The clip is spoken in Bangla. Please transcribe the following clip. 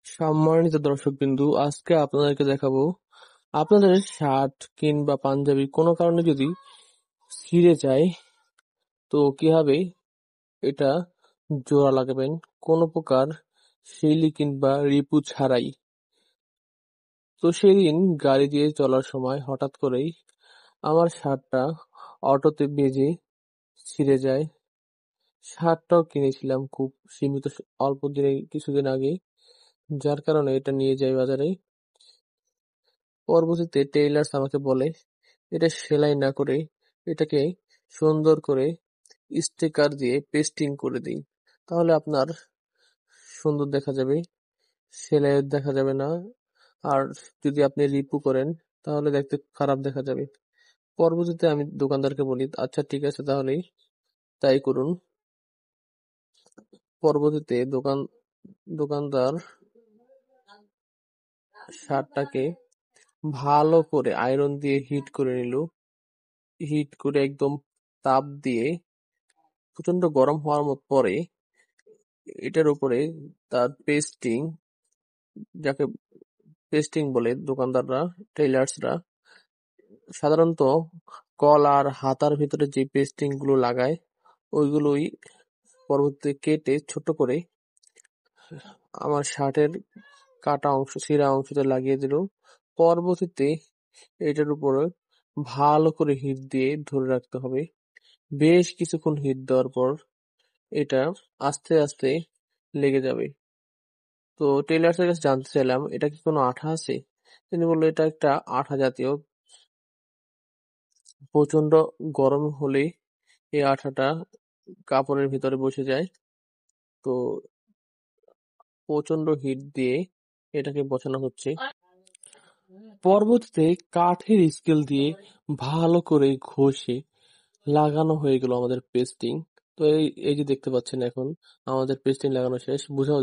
সম্মানিত দর্শকবিন্দু, আজকে আপনাদেরকে দেখাবো আপনাদের শার্ট কিংবা পাঞ্জাবি কোনো কারণে যদি ছিঁড়ে যায় তো কিভাবে এটা জোড়া লাগাবেন কোনো প্রকার শিলি কিংবা রিপু ছাড়াই। তো সেদিন গাড়ি দিয়ে চলার সময় হঠাৎ করেই আমার শার্টটা অটোতে বেজে ছিঁড়ে যায়। শার্টটাও কিনেছিলাম খুব সীমিত অল্প দিনে কিছুদিন আগেই, যার কারণে এটা নিয়ে যাই বাজারে। পরবর্তীতে টেইলার্স আমাকে বলে এটা সেলাই না করে এটাকে সুন্দর করে স্টিকার দিয়ে পেস্টিং করে দিই, তাহলে আপনার সুন্দর দেখা যাবে, সেলাই দেখা যাবে না। আর যদি আপনি রিপু করেন তাহলে দেখতে খারাপ দেখা যাবে। পরবর্তীতে আমি দোকানদারকে বলি, আচ্ছা ঠিক আছে তাহলে তাই করুন। পরবর্তীতে দোকানদার শার্টটাকে ভালো করে আয়রন দিয়ে হিট করে নিল। হিট করে একদম তাপ দিয়ে প্রচন্ড গরম হওয়ার পরে এটার উপরে তার যাকে পেস্টিং বলে দোকানদাররা, টেইলার্সরা সাধারণত কল আর হাতার ভিতরে যে পেস্টিং গুলো লাগায় ওইগুলোই পরবর্তীতে কেটে ছোট করে আমার শার্টের কাটা অংশ ছিঁড়া অংশতে লাগিয়ে দিল। পরবর্তীতে এটার উপরে ভালো করে হিট দিয়ে ধরে রাখতে হবে। বেশ কিছুক্ষণ হিট দেওয়ার পর এটা আস্তে আস্তে লেগে যাবে। তো টেইলার্সের কাছে জানতে চাইলাম এটা কি কোনো আঠা আছে? তিনি বললো এটা একটা আঠা জাতীয়, প্রচন্ড গরম হলেই এই আঠাটা কাপড়ের ভিতরে বসে যায়। তো প্রচন্ড হিট দিয়ে এটাকে বসানো হচ্ছে। পরবর্তীতে কাঠের স্কেল দিয়ে ভালো করে ঘষে লাগানো হয়ে গেল আমাদের পেস্টিং। তো এই যে দেখতে পাচ্ছেন এখন আমাদের পেস্টিং লাগানো শেষ, বোঝাও